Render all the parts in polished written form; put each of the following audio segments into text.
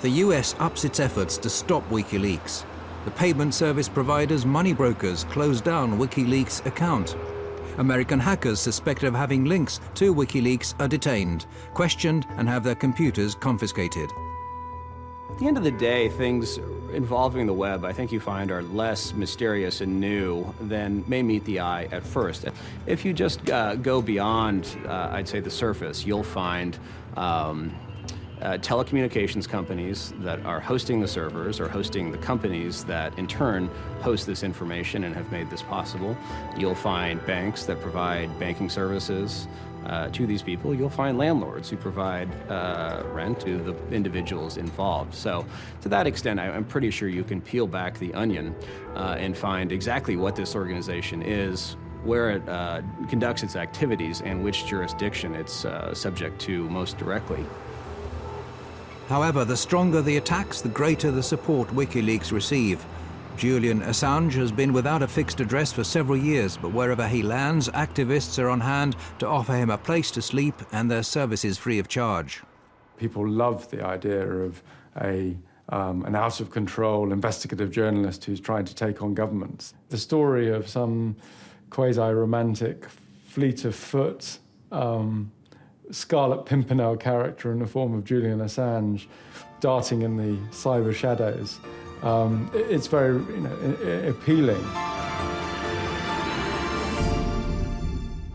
The US ups its efforts to stop WikiLeaks. The payment service providers, money brokers, closed down WikiLeaks' account. American hackers suspected of having links to WikiLeaks are detained, questioned, and have their computers confiscated. At the end of the day, things involving the web, I think you find, are less mysterious and new than may meet the eye at first. If you just go beyond, I'd say, the surface, you'll find telecommunications companies that are hosting the servers or hosting the companies that in turn host this information and have made this possible. You'll find banks that provide banking services to these people. You'll find landlords who provide rent to the individuals involved. So to that extent, I'm pretty sure you can peel back the onion and find exactly what this organization is, where it conducts its activities, and which jurisdiction it's subject to most directly. However, the stronger the attacks, the greater the support WikiLeaks receive. Julian Assange has been without a fixed address for several years, but wherever he lands, activists are on hand to offer him a place to sleep and their services free of charge. People love the idea of an out-of-control investigative journalist who's trying to take on governments. The story of some quasi-romantic, fleet of foot, Scarlet Pimpernel character in the form of Julian Assange darting in the cyber shadows. It's very appealing.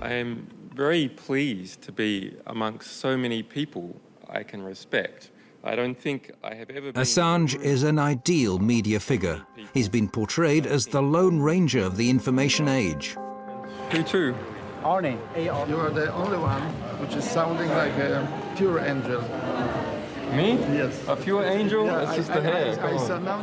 I am very pleased to be amongst so many people I can respect. I don't think I have ever been... Assange is an ideal media figure. He's been portrayed as the Lone Ranger of the information age. Who to? Arnie. You are the only one which is sounding like a pure angel. Me? Yes. A pure angel? Yeah, it's just the hair.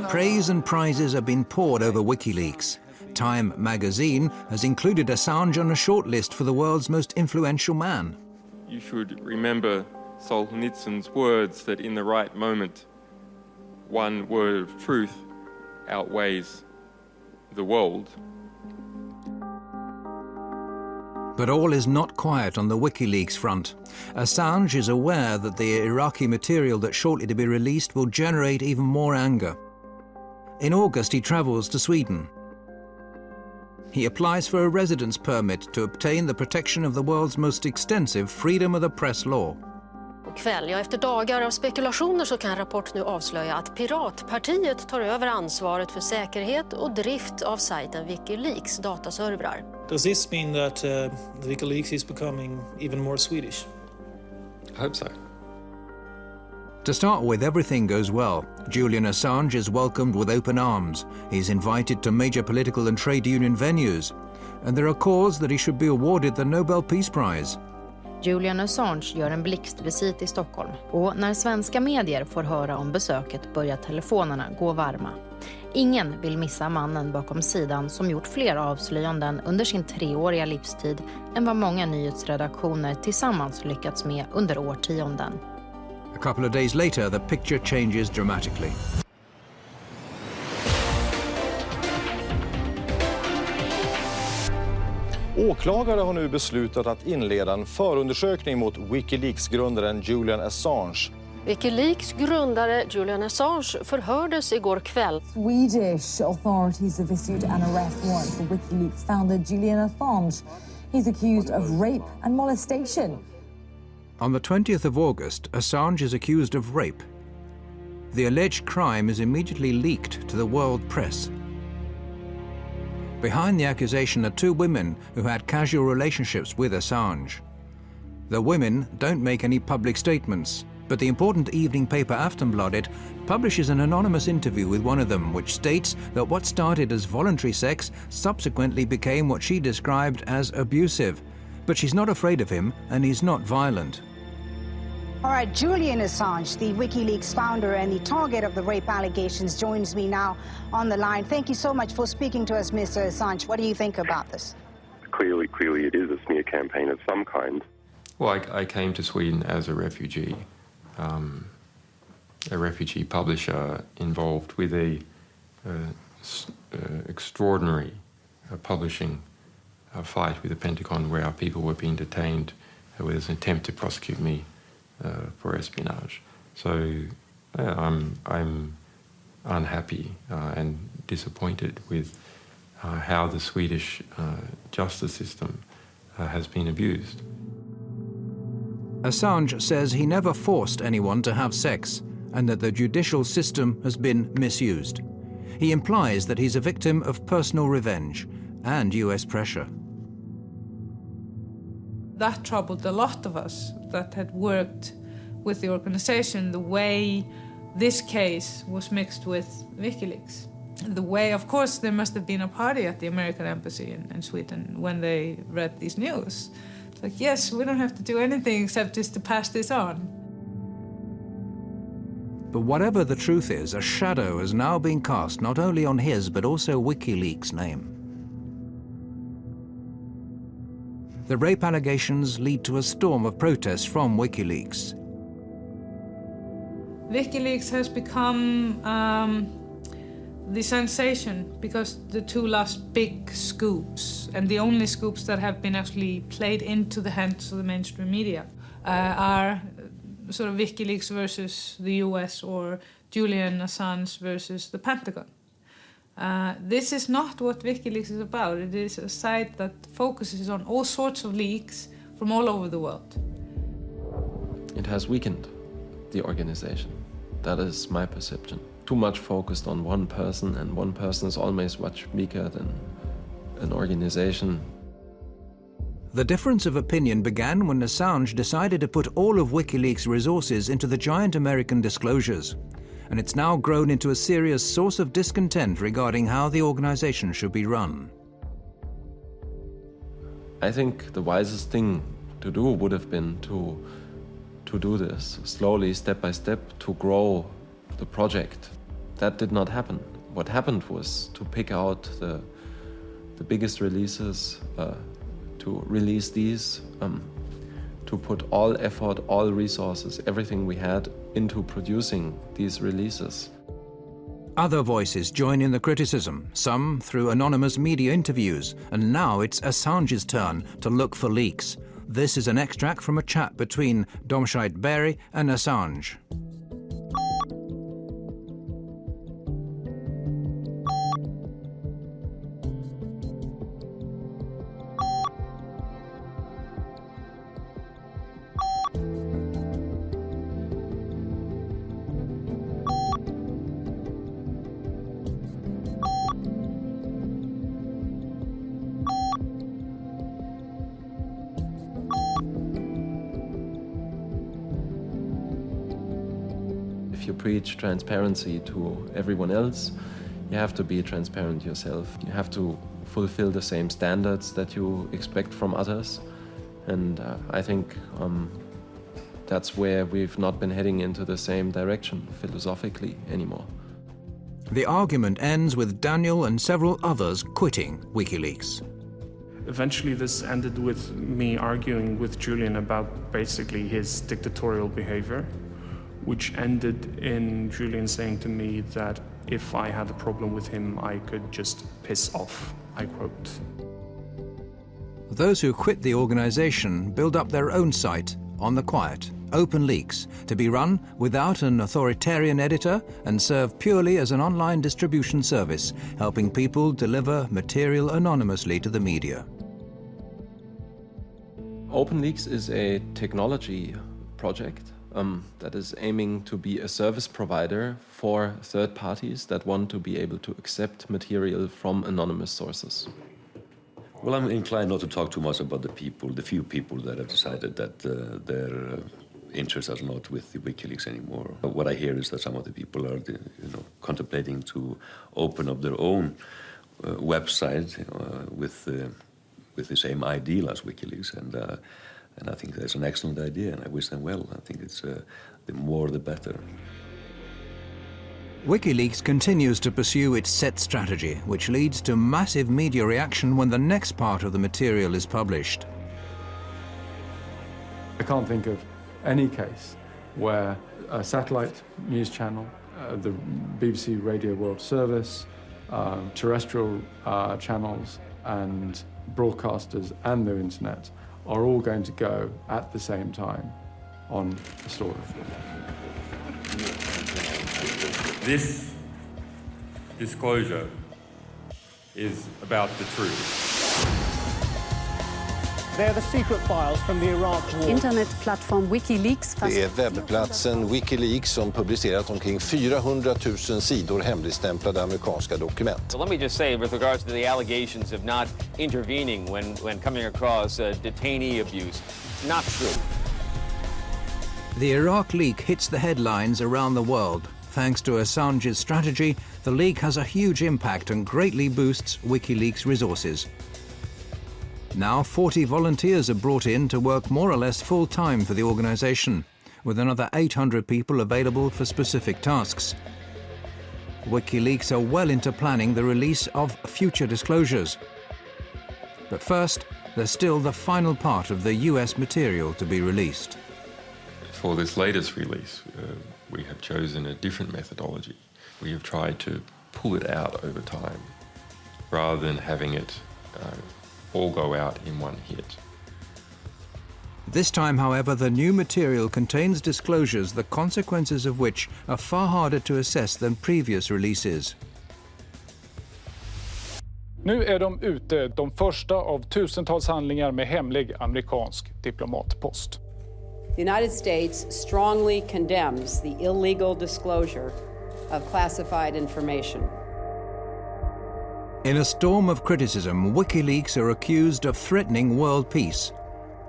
Praise and prizes have been poured over WikiLeaks. Time magazine has included Assange on a shortlist for the world's most influential man. You should remember Solzhenitsyn's words that in the right moment, one word of truth outweighs the world. But all is not quiet on the WikiLeaks front. Assange is aware that the Iraqi material that's shortly to be released will generate even more anger. In August, he travels to Sweden. He applies for a residence permit to obtain the protection of the world's most extensive freedom of the press law. Efter dagar av spekulationer så kan Rapport nu avslöja att Piratpartiet tar över ansvaret för säkerhet och drift av sajten WikiLeaks dataservrar. Does this mean that WikiLeaks is becoming even more Swedish? I hope so. To start with, everything goes well. Julian Assange is welcomed with open arms. He's invited to major political and trade union venues. And there are calls that he should be awarded the Nobel Peace Prize. Julian Assange gör en blixtvisit i Stockholm och när svenska medier får höra om besöket börjar telefonerna gå varma. Ingen vill missa mannen bakom sidan som gjort fler avslöjanden under sin 3-åriga livstid än vad många nyhetsredaktioner tillsammans lyckats med under årtionden. A couple of days later, the picture changes dramatically. Åklagare har nu beslutat att inleda en förundersökning mot WikiLeaks-grundaren Julian Assange. WikiLeaks grundare Julian Assange förhördes igår kväll. Swedish authorities have issued an arrest warrant for WikiLeaks founder Julian Assange. He's accused of rape and molestation. On the 20th of August, Assange is accused of rape. The alleged crime is immediately leaked to the world press. Behind the accusation are 2 women who had casual relationships with Assange. The women don't make any public statements, but the important evening paper Aftonbladet publishes an anonymous interview with one of them, which states that what started as voluntary sex subsequently became what she described as abusive. But she's not afraid of him, and he's not violent. All right, Julian Assange, the WikiLeaks founder and the target of the rape allegations, joins me now on the line. Thank you so much for speaking to us, Mr. Assange. What do you think about this? Clearly it is a smear campaign of some kind. Well, I came to Sweden as a refugee publisher involved with a extraordinary publishing fight with the Pentagon where our people were being detained with an attempt to prosecute me for espionage. So I'm unhappy and disappointed with how the Swedish justice system has been abused. Assange says he never forced anyone to have sex and that the judicial system has been misused. He implies that he's a victim of personal revenge and US pressure. That troubled a lot of us that had worked with the organization, the way this case was mixed with WikiLeaks. The way, of course, there must have been a party at the American embassy in Sweden when they read these news. It's like, yes, we don't have to do anything except just to pass this on. But whatever the truth is, a shadow has now been cast not only on his but also WikiLeaks' name. The rape allegations lead to a storm of protests from WikiLeaks. WikiLeaks has become the sensation because the two last big scoops, and the only scoops that have been actually played into the hands of the mainstream media, are sort of WikiLeaks versus the US or Julian Assange versus the Pentagon. This is not what WikiLeaks is about. It is a site that focuses on all sorts of leaks from all over the world. It has weakened the organization. That is my perception. Too much focused on one person, and one person is always much weaker than an organization. The difference of opinion began when Assange decided to put all of WikiLeaks' resources into the giant American disclosures, and it's now grown into a serious source of discontent regarding how the organization should be run. I think the wisest thing to do would have been to do this slowly, step by step, to grow the project. That did not happen. What happened was to pick out the biggest releases, to release these, to put all effort, all resources, everything we had into producing these releases. Other voices join in the criticism, some through anonymous media interviews, and now it's Assange's turn to look for leaks. This is an extract from a chat between Domscheit Berry and Assange. If you preach transparency to everyone else, you have to be transparent yourself. You have to fulfill the same standards that you expect from others. And I think that's where we've not been heading into the same direction philosophically anymore. The argument ends with Daniel and several others quitting WikiLeaks. Eventually this ended with me arguing with Julian about basically his dictatorial behavior, which ended in Julian saying to me that if I had a problem with him, I could just piss off, I quote. Those who quit the organization build up their own site on the quiet, OpenLeaks, to be run without an authoritarian editor and serve purely as an online distribution service, helping people deliver material anonymously to the media. OpenLeaks is a technology project that is aiming to be a service provider for third parties that want to be able to accept material from anonymous sources. Well, I'm inclined not to talk too much about the few people that have decided that their interests are not with the WikiLeaks anymore. What I hear is that some of the people are, contemplating to open up their own website with the same ideal as WikiLeaks, and I think that's an excellent idea, and I wish them well. I think it's the more the better. WikiLeaks continues to pursue its set strategy, which leads to massive media reaction when the next part of the material is published. I can't think of any case where a satellite news channel, the BBC Radio World Service, terrestrial channels and broadcasters and the internet are all going to go at the same time on the story. This disclosure is about the truth. They're the secret files from the Iraq war. Internetplattform Wikileaks. Det är webbplatsen Wikileaks som publicerat omkring 400 000 sidor hemligstämplade amerikanska dokument. So let me just say, with regards to the allegations of not intervening when coming across detainee abuse, not true. The Iraq leak hits the headlines around the world. Thanks to Assange's strategy, the leak has a huge impact and greatly boosts WikiLeaks' resources. Now 40 volunteers are brought in to work more or less full-time for the organization, with another 800 people available for specific tasks. WikiLeaks are well into planning the release of future disclosures. But first, there's still the final part of the US material to be released. For this latest release, we have chosen a different methodology. We have tried to pull it out over time, rather than having it all go out in one hit. This time, however, the new material contains disclosures the consequences of which are far harder to assess than previous releases. Nu är de ute, de första av tusentals handlingar med hemlig amerikansk diplomatpost. The United States strongly condemns the illegal disclosure of classified information. In a storm of criticism, WikiLeaks are accused of threatening world peace.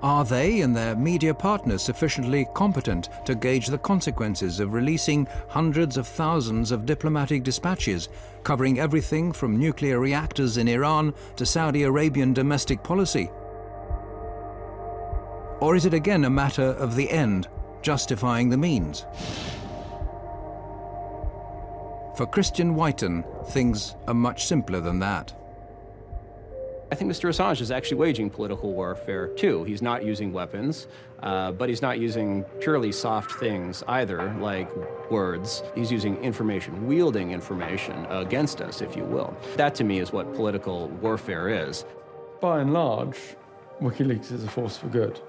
Are they and their media partners sufficiently competent to gauge the consequences of releasing hundreds of thousands of diplomatic dispatches, covering everything from nuclear reactors in Iran to Saudi Arabian domestic policy? Or is it again a matter of the end justifying the means? For Christian Whiten, things are much simpler than that. I think Mr. Assange is actually waging political warfare too. He's not using weapons, but he's not using purely soft things either, like words. He's using information, wielding information against us, if you will. That to me is what political warfare is. By and large, WikiLeaks is a force for good.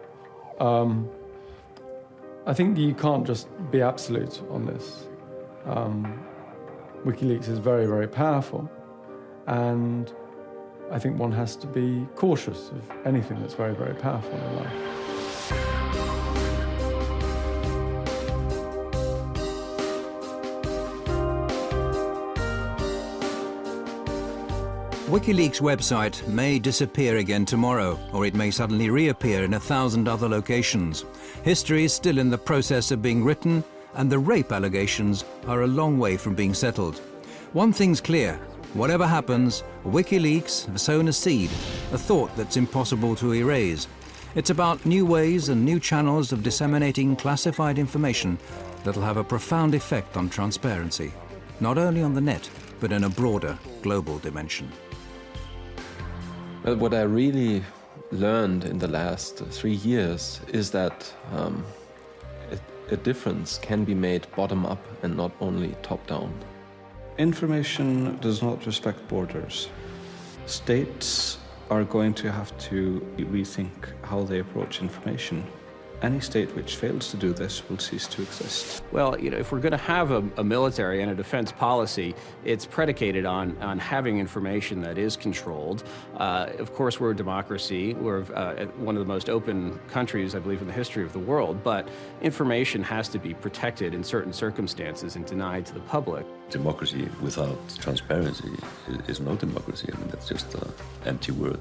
I think you can't just be absolute on this. WikiLeaks is very, very powerful, and I think one has to be cautious of anything that's very, very powerful in life. WikiLeaks' website may disappear again tomorrow, or it may suddenly reappear in 1,000 other locations. History is still in the process of being written, and the rape allegations are a long way from being settled. One thing's clear: whatever happens, WikiLeaks have sown a seed, a thought that's impossible to erase. It's about new ways and new channels of disseminating classified information that'll have a profound effect on transparency, not only on the net, but in a broader global dimension. Well, what I really learned in the last 3 years is that a difference can be made bottom up and not only top down. Information does not respect borders. States are going to have to rethink how they approach information. Any state which fails to do this will cease to exist. Well, if we're going to have a military and a defense policy, it's predicated on having information that is controlled. Of course, we're a democracy. We're one of the most open countries, I believe, in the history of the world. But information has to be protected in certain circumstances and denied to the public. Democracy without transparency is no democracy. I mean, that's just an empty word.